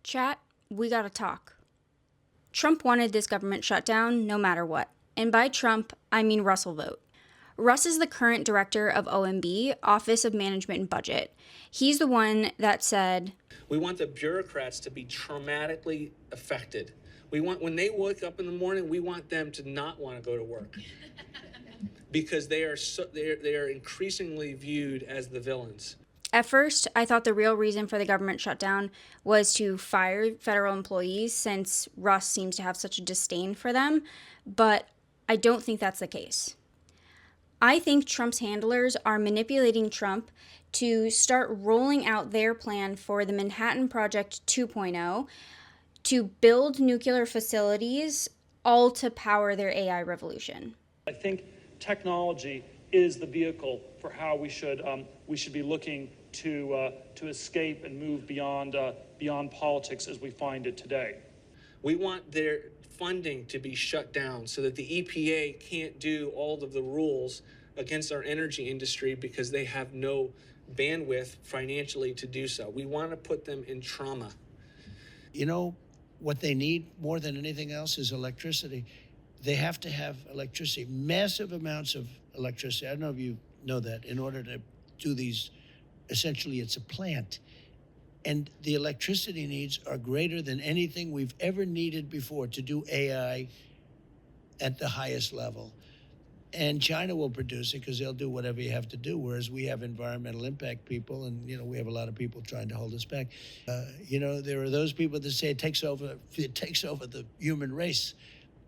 Chat, we gotta talk. Trump wanted this government shutdown no matter what. And by Trump, I mean Russell Vogt. Russ is the current director of OMB, Office of Management and Budget. He's the one that said, "We want the bureaucrats to be traumatically affected. We want, when they wake up in the morning, we want them to not want to go to work because they are increasingly viewed as the villains." At first, I thought the real reason for the government shutdown was to fire federal employees since Russ seems to have such a disdain for them, but I don't think that's the case. I think Trump's handlers are manipulating Trump to start rolling out their plan for the Manhattan Project 2.0 to build nuclear facilities, all to power their AI revolution. I think technology is the vehicle for how we should be looking to escape and move beyond politics as we find it today. We want their funding to be shut down so that the EPA can't do all of the rules against our energy industry because they have no bandwidth financially to do so. We want to put them in trauma. You know, what they need more than anything else is electricity. They have to have electricity, massive amounts of electricity. I don't know if you know that, in order to do these, essentially it's a plant. And the electricity needs are greater than anything we've ever needed before to do AI at the highest level. And China will produce it because they'll do whatever you have to do, whereas we have environmental impact people, and we have a lot of people trying to hold us back. There are those people that say it takes over the human race.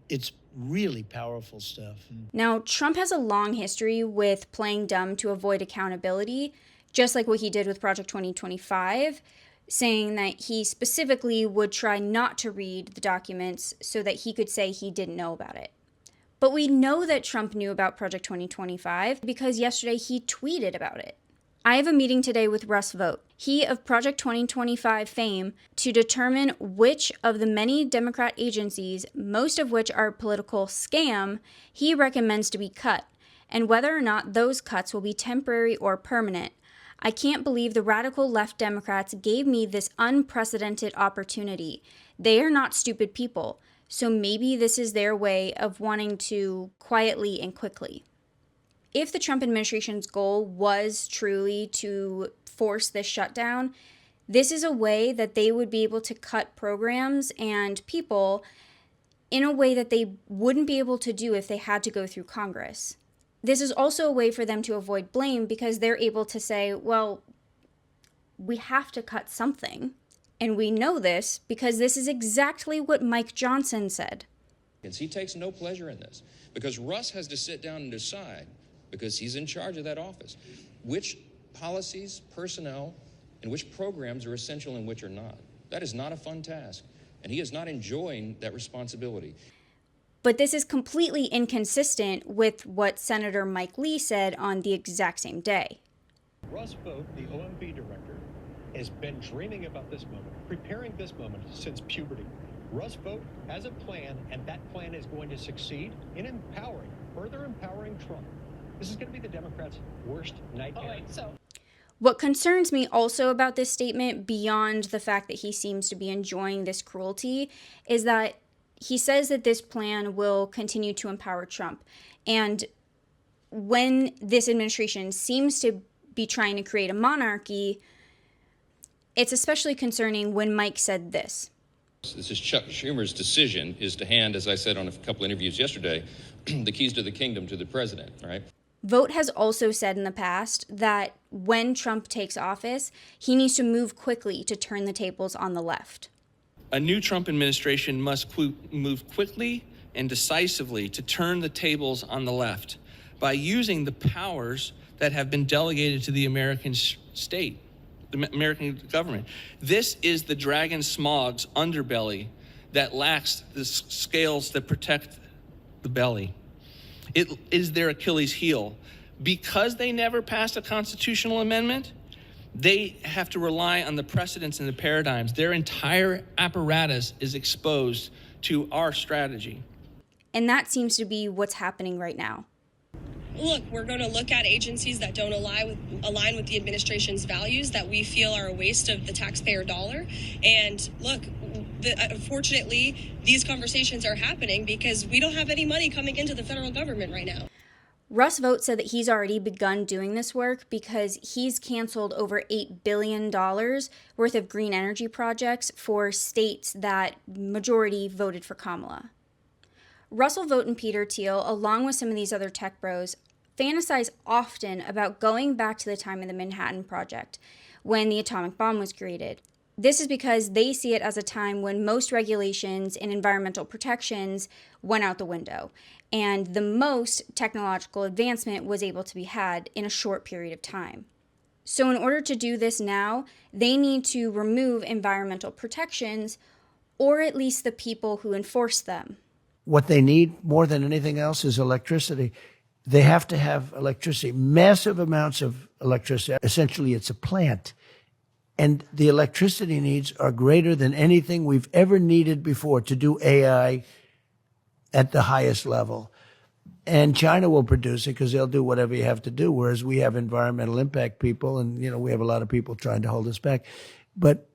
It's really powerful stuff. Now, Trump has a long history with playing dumb to avoid accountability, just like what he did with Project 2025, saying that he specifically would try not to read the documents so that he could say he didn't know about it. But we know that Trump knew about Project 2025 because yesterday he tweeted about it. I have a meeting today with Russ Vogt, he of Project 2025 fame, to determine which of the many Democrat agencies, most of which are political scam, he recommends to be cut, and whether or not those cuts will be temporary or permanent. I can't believe the radical left Democrats gave me this unprecedented opportunity. They are not stupid people, so maybe this is their way of wanting to quietly and quickly. If the Trump administration's goal was truly to force this shutdown, this is a way that they would be able to cut programs and people in a way that they wouldn't be able to do if they had to go through Congress. This is also a way for them to avoid blame because they're able to say, well, we have to cut something. And we know this because this is exactly what Mike Johnson said. He takes no pleasure in this because Russ has to sit down and decide, because he's in charge of that office, which policies, personnel, and which programs are essential and which are not. That is not a fun task, and he is not enjoying that responsibility. But this is completely inconsistent with what Senator Mike Lee said on the exact same day. Russ Vogt, the OMB director, has been dreaming about this moment, preparing this moment since puberty. Russ Vogt has a plan, and that plan is going to succeed in further empowering Trump. This is going to be the Democrats' worst nightmare. What concerns me also about this statement, beyond the fact that he seems to be enjoying this cruelty, is that he says that this plan will continue to empower Trump. And when this administration seems to be trying to create a monarchy, it's especially concerning when Mike said this. This is Chuck Schumer's decision is to hand, as I said on a couple interviews yesterday, the keys to the kingdom to the president, right? Vogt has also said in the past that when Trump takes office, he needs to move quickly to turn the tables on the left. A new Trump administration must move quickly and decisively to turn the tables on the left by using the powers that have been delegated to the American state, the American government. This is the dragon smog's underbelly that lacks the scales that protect the belly. It is their Achilles heel. Because they never passed a constitutional amendment, they have to rely on the precedents and the paradigms. Their entire apparatus is exposed to our strategy. And that seems to be what's happening right now. look, we're going to look at agencies that don't align with the administration's values that we feel are a waste of the taxpayer dollar. And look, unfortunately, these conversations are happening because we don't have any money coming into the federal government right now. Russ Vought said that he's already begun doing this work because he's canceled over $8 billion worth of green energy projects for states that majority voted for Kamala. Russell Vought and Peter Thiel, along with some of these other tech bros, fantasize often about going back to the time of the Manhattan Project, when the atomic bomb was created. This is because they see it as a time when most regulations and environmental protections went out the window, and the most technological advancement was able to be had in a short period of time. So in order to do this now, they need to remove environmental protections, or at least the people who enforce them. What they need more than anything else is electricity. They have to have electricity, massive amounts of electricity. Essentially, it's a plant. And the electricity needs are greater than anything we've ever needed before to do AI at the highest level. And China will produce it because they'll do whatever you have to do, whereas we have environmental impact people, and we have a lot of people trying to hold us back. But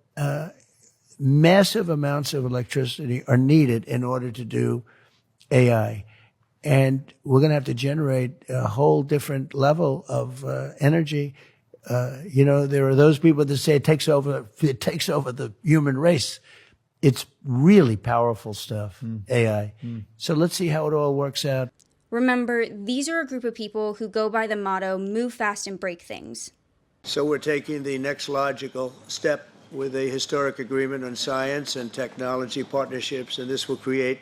massive amounts of electricity are needed in order to do AI. And we're going to have to generate a whole different level of energy. There are those people that say it takes over the human race. It's really powerful stuff, AI. So let's see how it all works out. Remember, these are a group of people who go by the motto, move fast and break things. So we're taking the next logical step with a historic agreement on science and technology partnerships, and this will create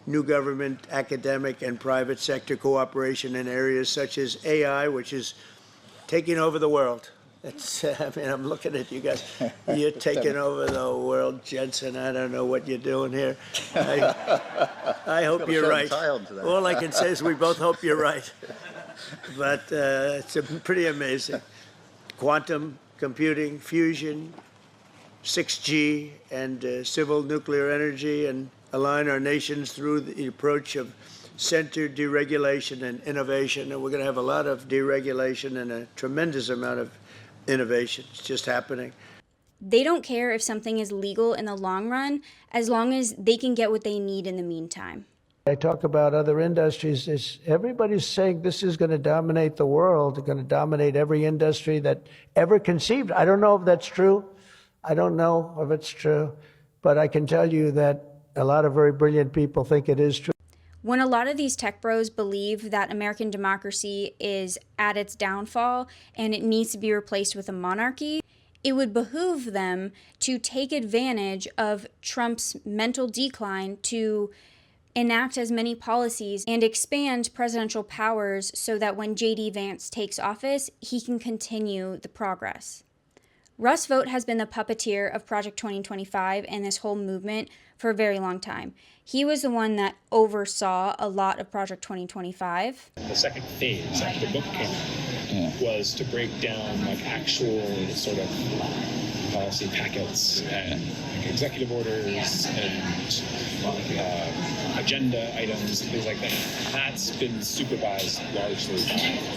new government, academic, and private sector cooperation in areas such as AI, which is taking over the world. I'm looking at you guys. You're taking over the world, Jensen. I don't know what you're doing here. I hope you're right. All I can say is we both hope you're right. But it's pretty amazing. Quantum computing, fusion, 6G, and civil nuclear energy, and align our nations through the approach of centered deregulation and innovation. And we're going to have a lot of deregulation and a tremendous amount of innovation. It's just happening. They don't care if something is legal in the long run, as long as they can get what they need in the meantime. I talk about other industries. Everybody's saying this is going to dominate the world. It's going to dominate every industry that ever conceived. I don't know if that's true. I don't know if it's true. But I can tell you that a lot of very brilliant people think it is true. When a lot of these tech bros believe that American democracy is at its downfall and it needs to be replaced with a monarchy, it would behoove them to take advantage of Trump's mental decline to enact as many policies and expand presidential powers so that when J.D. Vance takes office, he can continue the progress. Russ Vought has been the puppeteer of Project 2025 and this whole movement for a very long time. He was the one that oversaw a lot of Project 2025. The second phase after the book came out was to break down actual sort of policy packets and executive orders and agenda items, things like that. That's been supervised largely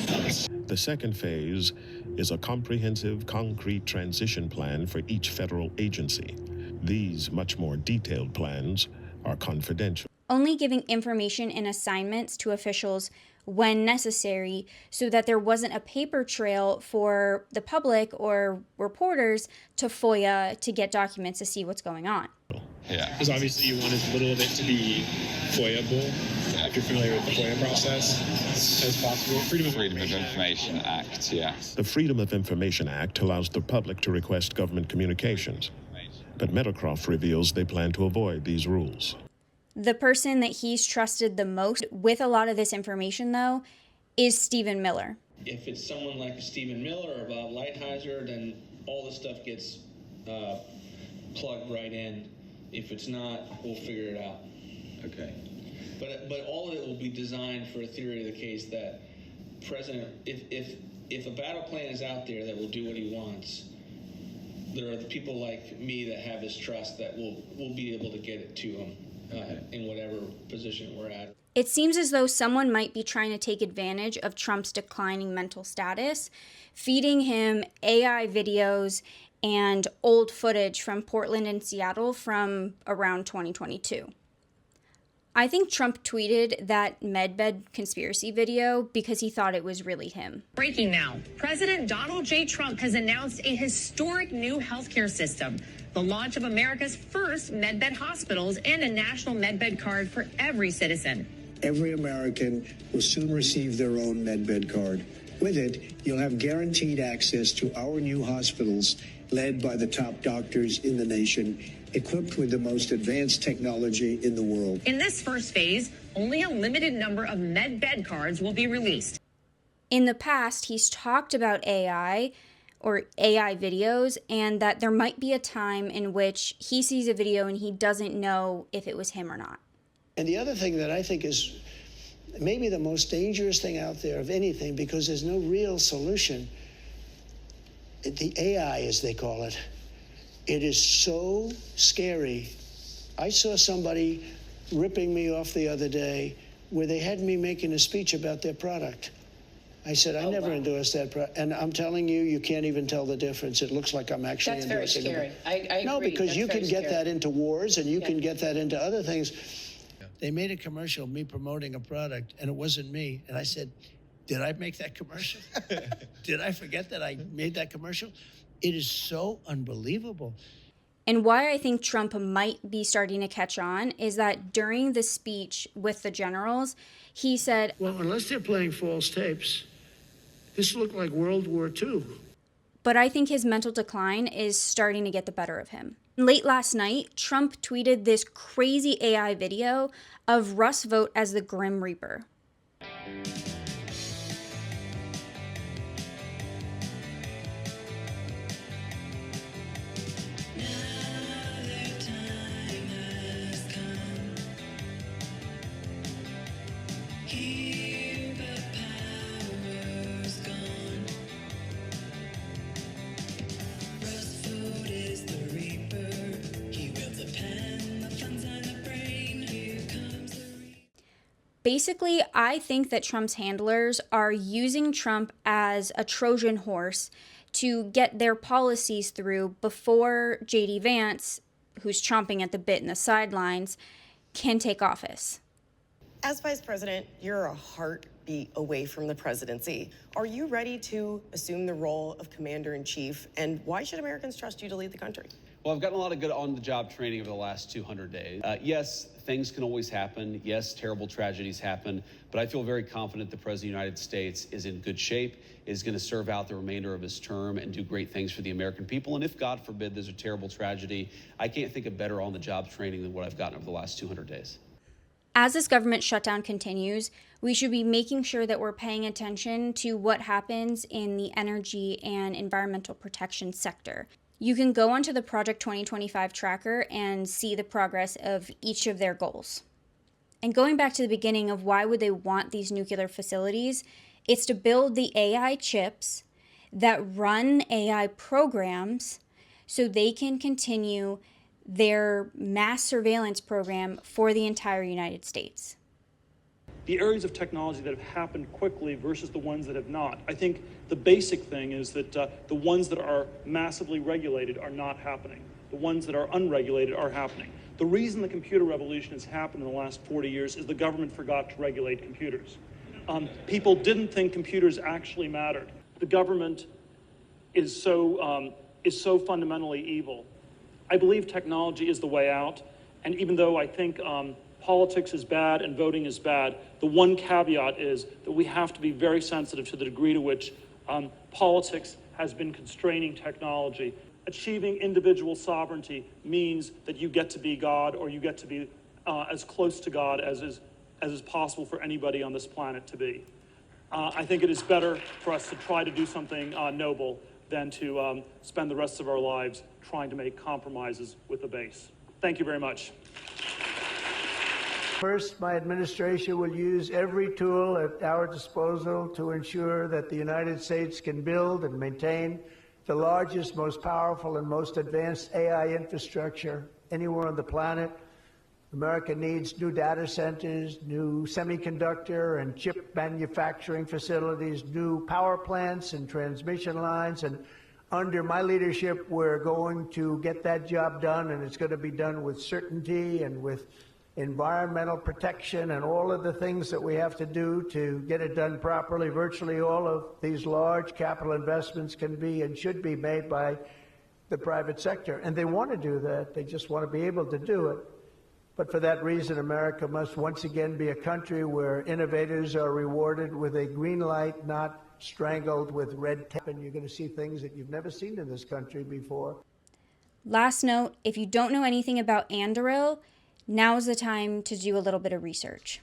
by us. The second phase is a comprehensive, concrete transition plan for each federal agency. These much more detailed plans are confidential. Only giving information and assignments to officials when necessary so that there wasn't a paper trail for the public or reporters to FOIA to get documents to see what's going on. Yeah. Because obviously you want as little of it to be FOIA-able, if you're familiar with the FOIA process, as possible. Freedom of Information Act, yes. The Freedom of Information Act allows the public to request government communications, but Meadowcroft reveals they plan to avoid these rules. The person that he's trusted the most with a lot of this information, though, is Stephen Miller. If it's someone like Stephen Miller or Bob Lighthizer, then all this stuff gets plugged right in. If it's not, we'll figure it out. Okay. But all of it will be designed for a theory of the case that if a battle plan is out there that will do what he wants, there are the people like me that have his trust that will be able to get it to him in whatever position we're at. It seems as though someone might be trying to take advantage of Trump's declining mental status, feeding him AI videos and old footage from Portland and Seattle from around 2022. I think Trump tweeted that medbed conspiracy video because he thought it was really him. Breaking now. President Donald J. Trump has announced a historic new healthcare system, the launch of America's first medbed hospitals and a national medbed card for every citizen. Every American will soon receive their own medbed card. With it, you'll have guaranteed access to our new hospitals led by the top doctors in the nation, equipped with the most advanced technology in the world. In this first phase, only a limited number of medbed cards will be released. In the past, he's talked about AI or AI videos, and that there might be a time in which he sees a video and he doesn't know if it was him or not. And the other thing that I think is maybe the most dangerous thing out there of anything, because there's no real solution, the AI, as they call it, it is so scary. I saw somebody ripping me off the other day where they had me making a speech about their product. I said, I never endorsed that product. And I'm telling you, you can't even tell the difference. It looks like I'm actually endorsing it. That's very scary. I agree. No, because That's you can get scary. that into wars and you can get that into other things. They made a commercial, me promoting a product, and it wasn't me. And I said, did I make that commercial? Did I forget that I made that commercial? It is so unbelievable. And why I think Trump might be starting to catch on is that during the speech with the generals, he said, well, unless they're playing false tapes, this looked like World War II. But I think his mental decline is starting to get the better of him. Late last night, Trump tweeted this crazy AI video of Russ Vought as the Grim Reaper. Basically, I think that Trump's handlers are using Trump as a Trojan horse to get their policies through before J.D. Vance, who's chomping at the bit in the sidelines, can take office. As vice president, you're a heartbeat away from the presidency. Are you ready to assume the role of commander-in-chief? And why should Americans trust you to lead the country? Well, I've gotten a lot of good on-the-job training over the last 200 days. Yes, things can always happen. Yes, terrible tragedies happen. But I feel very confident the President of the United States is in good shape, is going to serve out the remainder of his term and do great things for the American people. And if, God forbid, there's a terrible tragedy, I can't think of better on-the-job training than what I've gotten over the last 200 days. As this government shutdown continues, we should be making sure that we're paying attention to what happens in the energy and environmental protection sector. You can go onto the Project 2025 tracker and see the progress of each of their goals. And going back to the beginning of why would they want these nuclear facilities, it's to build the AI chips that run AI programs so they can continue their mass surveillance program for the entire United States. The areas of technology that have happened quickly versus the ones that have not. I think the basic thing is that the ones that are massively regulated are not happening. The ones that are unregulated are happening. The reason the computer revolution has happened in the last 40 years is the government forgot to regulate computers. People didn't think computers actually mattered. The government is so fundamentally evil. I believe technology is the way out, and even though I think politics is bad and voting is bad, the one caveat is that we have to be very sensitive to the degree to which politics has been constraining technology. Achieving individual sovereignty means that you get to be God, or you get to be as close to God as is possible for anybody on this planet to be. I think it is better for us to try to do something noble than to spend the rest of our lives trying to make compromises with the base. Thank you very much. First, my administration will use every tool at our disposal to ensure that the United States can build and maintain the largest, most powerful, and most advanced AI infrastructure anywhere on the planet. America needs new data centers, new semiconductor and chip manufacturing facilities, new power plants and transmission lines. And under my leadership, we're going to get that job done, and it's going to be done with certainty and with environmental protection and all of the things that we have to do to get it done properly. Virtually all of these large capital investments can be and should be made by the private sector. And they want to do that. They just want to be able to do it. But for that reason, America must once again be a country where innovators are rewarded with a green light, not strangled with red tape. And you're going to see things that you've never seen in this country before. Last note, if you don't know anything about Anduril, now's the time to do a little bit of research.